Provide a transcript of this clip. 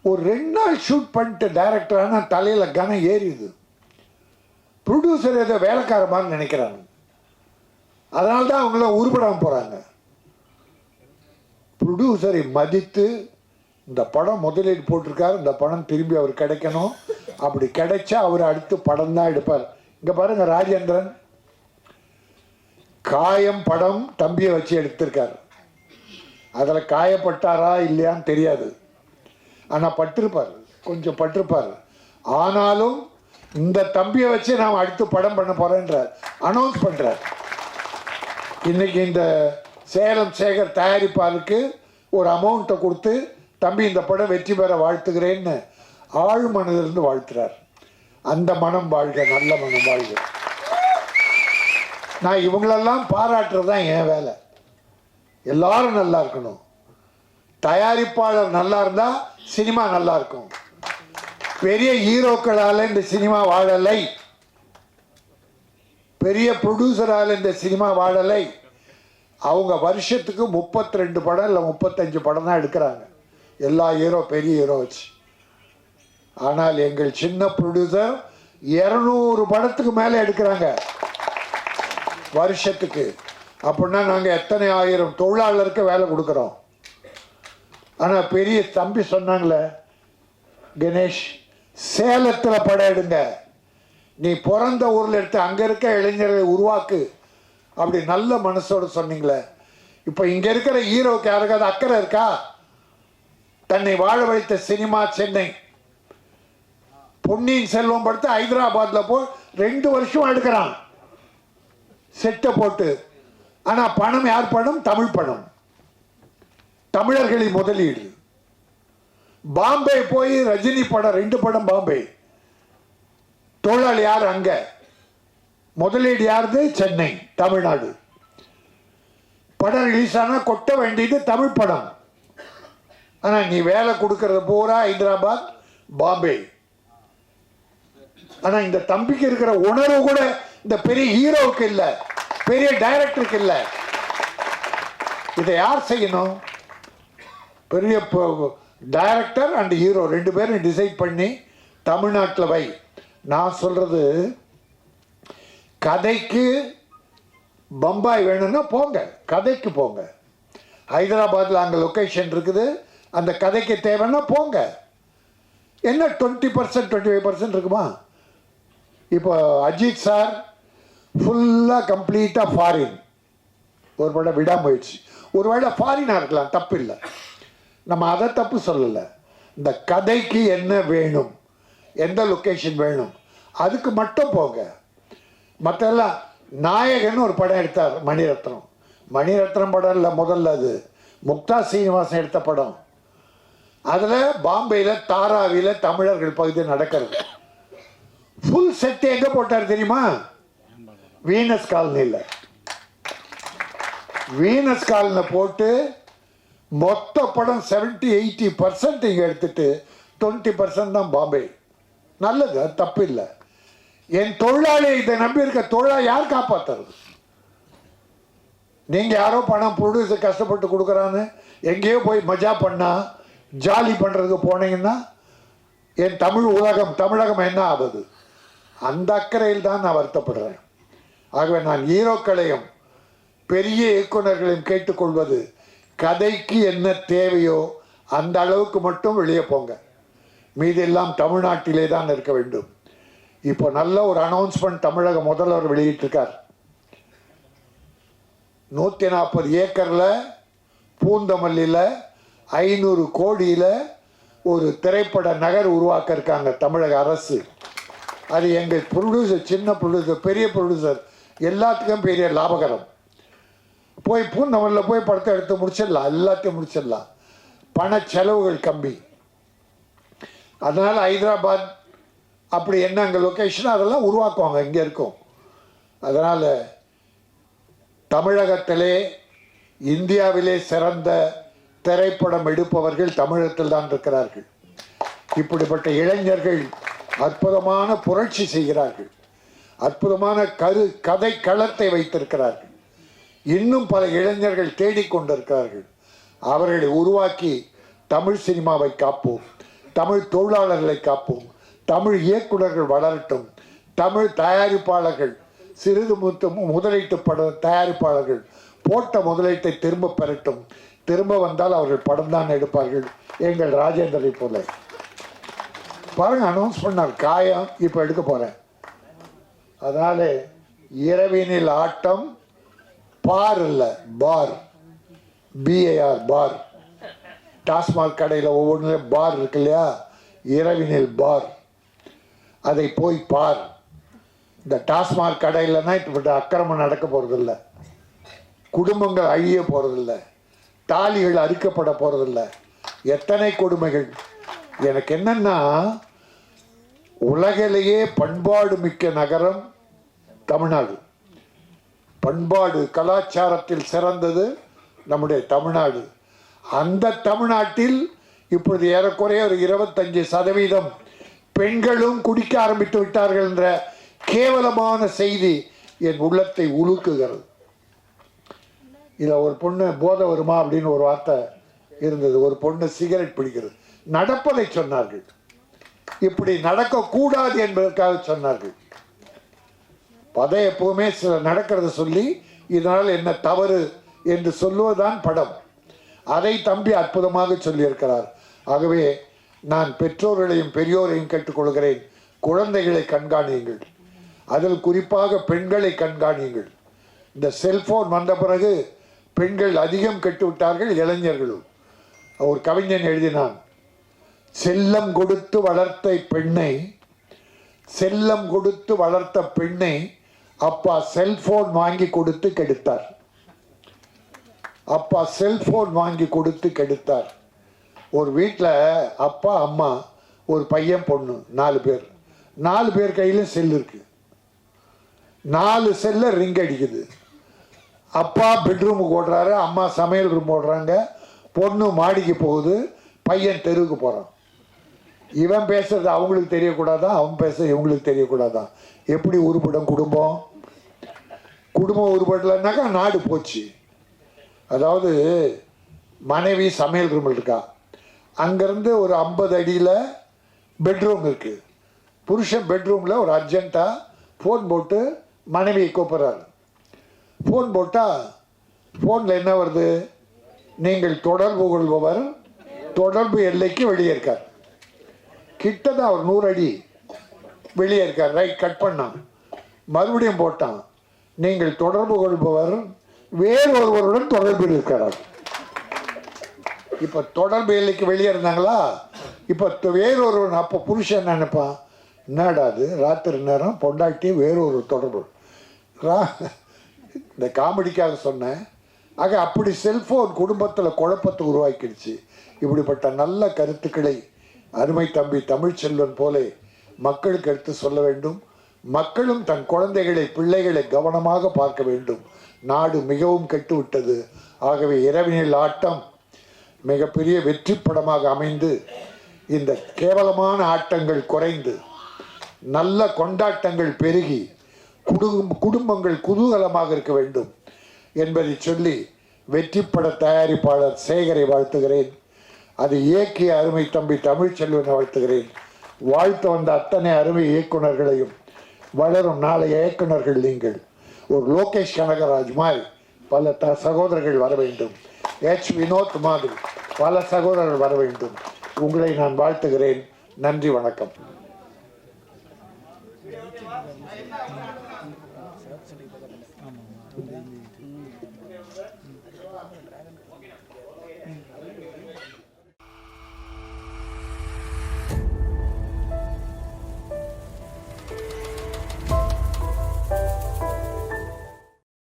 ஒரு 2 நாள் ஷூட் பண்ணிட்டு டைரக்டர் ஆனால் தலையில் கனம் ஏறிது. ப்ரொடியூசர் ஏதோ வேலைக்கார மாதிரி நினைக்கிறாங்க. அதனால தான் அவங்களாம் உருப்படாமல் போகிறாங்க. ப்ரொடியூசரை மதித்து இந்த படம் முதலீடு போட்டிருக்காரு, இந்த படம் திரும்பி அவர் கிடைக்கணும், அப்படி கிடைச்சா அவர் அடுத்து படம் தான் எடுப்பார். இங்கே பாருங்க, ராஜேந்திரன் காயம் படம் தம்பியை வச்சு எடுத்திருக்காரு. அதில் காயப்பட்டாரா இல்லையான்னு தெரியாது, ஆனால் பட்டிருப்பார், கொஞ்சம் பட்டிருப்பார். ஆனாலும் இந்த தம்பியை வச்சு நாம் அடுத்து படம் பண்ண போகிறேன்றார், அனௌன்ஸ் பண்ணுறார். இன்னைக்கு இந்த சேலம் சேகர் தயாரிப்பாருக்கு ஒரு அமௌண்ட்டை கொடுத்து தம்பி இந்த படம் வெற்றி பெற வாழ்த்துகிறேன்னு ஆழ் மனதிலிருந்து வாழ்த்துறார். அந்த மனம் வாழ்க, நல்ல மனம் வாழ்க. நான் இவங்களெல்லாம் பாராட்டுறது தான் என் வேலை. எல்லாரும் நல்லா இருக்கணும். தயாரிப்பாளர் நல்லா இருந்தால் சினிமா நல்லா இருக்கும். பெரிய ஹீரோக்களால் இந்த சினிமா வாழலை, பெரிய ப்ரொடியூசரால் இந்த சினிமா வாழலை. அவங்க வருஷத்துக்கு 32 படம் இல்லை 35 படம் தான் எடுக்கிறாங்க, எல்லா ஹீரோ பெரிய ஹீரோ வச்சு. ஆனால் எங்கள் சின்ன ப்ரொடியூசர் 200 படத்துக்கு மேலே எடுக்கிறாங்க வருஷத்துக்கு. அப்படின்னா நாங்கள் எத்தனை ஆயிரம் தொழிலாளருக்கு வேலை கொடுக்குறோம். ஆனால் பெரிய தம்பி சொன்னாங்களே, கணேஷ் சேலத்தில் படம் எடுங்க, நீ பிறந்த ஊரில் எடுத்து அங்கே இருக்க இளைஞர்களை உருவாக்கு, அப்படி நல்ல மனசோடு சொன்னீங்களே. இப்போ இங்கே இருக்கிற ஹீரோக்கு யாருக்காவது அக்கறை இருக்கா? தன்னை வாழ வைத்த சினிமா சென்னை. பொன்னியின் செல்வம் படுத்து ஹைதராபாத்தில் போய் 2 வருஷம் எடுக்கிறான் செட்டை போட்டு. ஆனால் பணம் யார் பணம்? தமிழ் பணம், தமிழர்களின் முதலீடு. பாம்பே போய் ரஜினி படம் 2 படம் பாம்பே. தொழிலாளி யார் அங்க? முதலீடு யாருது? சென்னை, தமிழ்நாடு. படம் ரிலீஸ் ஆனால் கொட்ட வேண்டியது தமிழ் படம். ஆனால் நீ வேலை கொடுக்கறது பூரா ஹைதராபாத், பாம்பே. ஆனால் இந்த தம்பிக்கு இருக்கிற உணர்வு கூட இந்த பெரிய ஹீரோவுக்கு இல்லை, பெரிய டைரக்டருக்கு இல்லை. இதை யார் செய்யணும்? பெரிய டைரக்டர் அண்ட் ஹீரோ 2 பேரும் டிசைட் பண்ணி தமிழ்நாட்டில் வை. நான் சொல்றது, கதைக்கு பம்பாய் வேணும்னா போங்க, கதைக்கு போங்க. ஹைதராபாத்தில் அங்கே லொக்கேஷன் இருக்குது, அந்த கதைக்கு தேவைன்னா போங்க. என்ன 20% 25% இருக்குமா? இப்போ அஜித் சார் ஃபுல்லாக கம்ப்ளீட்டாக ஃபாரின், ஒரு படம் விடாமல் போயிடுச்சு. ஒரு வேளை ஃபாரினாக இருக்கலாம், தப்பு இல்லை, நம்ம அதை தப்பு சொல்லலை. இந்த கதைக்கு என்ன வேணும், எந்த லொக்கேஷன் வேணும், அதுக்கு மட்டும் போங்க. மற்றெல்லாம் நாயகன் ஒரு படம் எடுத்தார் மணிரத்னம். மணிரத்னம் படம் இல்லை முதல்ல, அது முக்தா சீனிவாசன் எடுத்த படம். அதில் பாம்பேயில் தாராவியில் தமிழர்கள் பகுதி நடக்கிறது. ஃபுல் செட்டு எங்கே போட்டார் தெரியுமா? வீனஸ் காலனியில். வீனஸ் காலனியில் போட்டு மொத்த படம் 70-80% இங்கே எடுத்துட்டு 20% தான் பாம்பே. நல்லது, அது தப்பு இல்லை. என் தொழிலாளி இதை நம்பி இருக்க தொழிலாளி யார் காப்பாற்றுறது? நீங்கள் யாரோ பணம் ப்ரொடியூசர் கஷ்டப்பட்டு கொடுக்குறான்னு எங்கேயோ போய் மஜா பண்ணா ஜாலி பண்ணுறதுக்கு போனீங்கன்னா என் தமிழ் உலகம், தமிழகம் என்ன ஆகுது? அந்த அக்கறையில் தான் நான் வருத்தப்படுறேன். ஆகவே நான் ஹீரோக்களையும் பெரிய இயக்குநர்களையும் கேட்டுக்கொள்வது, கதைக்கு என்ன தேவையோ அந்த அளவுக்கு மட்டும் வெளியே போங்க, மீதெல்லாம் தமிழ்நாட்டிலே தான் இருக்க வேண்டும். இப்போ நல்ல ஒரு அனௌன்ஸ்மெண்ட் தமிழக முதல்வர் வெளியிட்டிருக்கார். 140 ஏக்கரில் பூந்தமல்லியில் 500 கோடியில் ஒரு திரைப்பட நகர் உருவாக்க இருக்காங்க தமிழக அரசு. அது எங்கள் ப்ரொடியூசர், சின்ன ப்ரொடியூசர், பெரிய ப்ரொடியூசர் எல்லாத்துக்கும் பெரிய லாபகரம். போய் பூந்தமல்லியில் போய் படத்தை எடுத்து முடிச்சிடலாம், எல்லாத்தையும் முடிச்சிடலாம், பண செலவுகள் கம்மி. அதனால் ஹைதராபாத் அப்படி என்ன அங்கே லொக்கேஷன் அதெல்லாம் உருவாக்குவாங்க, இங்கே இருக்கும். அதனால் தமிழகத்திலே இந்தியாவிலே சிறந்த திரைப்படம் எடுப்பவர்கள் தமிழகத்தில் தான் இருக்கிறார்கள். இப்படிப்பட்ட இளைஞர்கள் அற்புதமான புரட்சி செய்கிறார்கள், அற்புதமான கதை களத்தை வைத்திருக்கிறார்கள். இன்னும் பல இளைஞர்கள் தேடிக்கொண்டிருக்கிறார்கள். அவர்களை உருவாக்கி தமிழ் சினிமாவை காப்போம். தமிழ் தொழிலாளர்களை காப்போம், தமிழ் இயக்குநர்கள் வளரட்டும், தமிழ் தயாரிப்பாளர்கள் சிறிது முதலீட்டு பட தயாரிப்பாளர்கள் போட்ட முதலீட்டை திரும்ப பெறட்டும். திரும்ப வந்தால் அவர்கள் படம் தான் எடுப்பார்கள். எங்கள் ராஜேந்திரை போல பாருங்க, அனௌன்ஸ் பண்ணார் காயம் இப்போ எடுக்க போறேன். அதனால இரவினில் ஆட்டம் பார் இல்லை பார், BAR பார். டாஸ்மாக் கடையில் ஒவ்வொன்றும் பார் இருக்கு இல்லையா, இரவினில் பார், அதை போய் பார். இந்த டாஸ்மாக் கடையிலன்னா இப்படி அக்கிரமம் நடக்க போறதில்லை, குடும்பங்கள் அழிய போறதில்லை, தாலிகள் அறுக்கப்பட போறதில்லை. எத்தனை கொடுமைகள். எனக்கு என்னன்னா, உலகிலேயே பண்பாடு மிக்க நகரம் தமிழ்நாடு. பண்பாடு கலாச்சாரத்தில் சிறந்தது நம்முடைய தமிழ்நாடு. அந்த தமிழ்நாட்டில் இப்பொழுது ஏறக்குறைய ஒரு 25% பெண்களும் குடிக்க ஆரம்பித்து விட்டார்கள் என்ற கேவலமான செய்தி என் உள்ளத்தை உலுக்குகிறது. இதில் ஒரு பொண்ணு போதை வருமா அப்படின்னு ஒரு வார்த்தை இருந்தது. ஒரு பொண்ணு சிகரெட் பிடிக்கிறது, நடப்பதை சொன்னார்கள். இப்படி நடக்கக்கூடாது என்பதற்காக சொன்னார்கள். பதை எப்பவுமே சில நடக்கிறத சொல்லி இதனால் என்ன தவறு என்று சொல்லுவதுதான் படம். அதை தம்பி அற்புதமாக சொல்லியிருக்கிறார். ஆகவே நான் பெற்றோர்களையும் பெரியோரையும் கேட்டுக்கொள்கிறேன், குழந்தைகளை கண்காணியுங்கள், அதில் குறிப்பாக பெண்களை கண்காணியுங்கள். இந்த செல்போன் வந்த பிறகு பெண்கள் அதிகம் கெட்டுவிட்டார்கள், இளைஞர்களும். ஒரு கவிஞன் எழுதினான், செல்லம் கொடுத்து வளர்த்த பெண்ணை, செல்லம் கொடுத்து வளர்த்த பெண்ணை அப்பா செல்போன் வாங்கி கொடுத்து கெடுத்தார். அப்பா செல்போன் வாங்கி கொடுத்து கெடுத்தார். ஒரு வீட்டில் அப்பா அம்மா ஒரு பையன் பொண்ணு 4 பேர், 4 பேர் கையிலும் செல் இருக்கு. 4 செல்ல ரிங் அடிக்குது. அப்பா பெட்ரூமுக்கு ஓடுறாரு, அம்மா சமையல் ரூம் ஓடுறாங்க, பொண்ணு மாடிக்கு போகுது, பையன் தெருவுக்கு போகிறான். இவன் பேசுறது அவங்களுக்கு தெரியக்கூடாதான், அவன் பேசுறது இவங்களுக்கு தெரியக்கூடாதான். எப்படி உருப்படும் குடும்பம்? குடும்பம் உருப்படலைன்னாக்கா நாடு போச்சு. அதாவது மனைவி சமையல் ரூம் இருக்கா, அங்கேருந்து ஒரு 50 அடியில் பெட்ரூம் இருக்குது. புருஷன் பெட்ரூமில் ஒரு அர்ஜென்ட்டாக ஃபோன் போட்டு மனைவியை கூப்பிட்றாரு. ஃபோன் போட்டால் ஃபோனில் என்ன வருது? நீங்கள் தொடர்பு கொள்பவர் தொடர்பு எல்லைக்கு வெளியே இருக்கார். கிட்டதான் அவர் 100 அடி வெளியே இருக்கார். ரைட், கட் பண்ணான். மறுபடியும் போட்டான், நீங்கள் தொடர்பு கொள்பவர் வேறு ஒருவருடன் தொடர்பில் இருக்கிறார். இப்போ தொடர்பு எல்லைக்கு வெளியே இருந்தாங்களா, இப்போ வேறொருவன். அப்போ புருஷன் நினைப்பான், என்னடா அது ராத்திரி நேரம் பொண்டாட்டி வேறொரு தொடர்பு. இந்த காமெடிக்காக சொன்னேன். ஆக அப்படி செல்போன் குடும்பத்தில் குழப்பத்தை உருவாக்கிடுச்சு. இப்படிப்பட்ட நல்ல கருத்துக்களை அருமை தம்பி தமிழ்ச்செல்வன் போல மக்களுக்கு எடுத்து சொல்ல வேண்டும். மக்களும் தன் குழந்தைகளை பிள்ளைகளை கவனமாக பார்க்க வேண்டும். நாடு மிகவும் கெட்டுவிட்டது. ஆகவே இரவினில் ஆட்டம் மிகப்பெரிய வெற்றி படமாக அமைந்து இந்த கேவலமான ஆட்டங்கள் குறைந்து நல்ல கொண்டாட்டங்கள் பெருகி குடும்பங்கள் குதூகலமாக இருக்க வேண்டும் என்பதை சொல்லி வெற்றி பட தயாரிப்பாளர் சேகரை வாழ்த்துகிறேன். அது இயக்கிய அருமை தம்பி தமிழ்ச்செல்வனை வாழ்த்துகிறேன். வாழ்த்து வந்த அத்தனை அருமை இயக்குநர்களையும், வளரும் நாளைய இயக்குநர்கள் நீங்கள். ஒரு லோகேஷ் கனகராஜ் மாதிரி பல சகோதரர்கள் வர வேண்டும். வினோத் மாதிரி பல சகோதரர்கள் வர வேண்டும். உங்களை நான் வாழ்த்துகிறேன். நன்றி, வணக்கம்.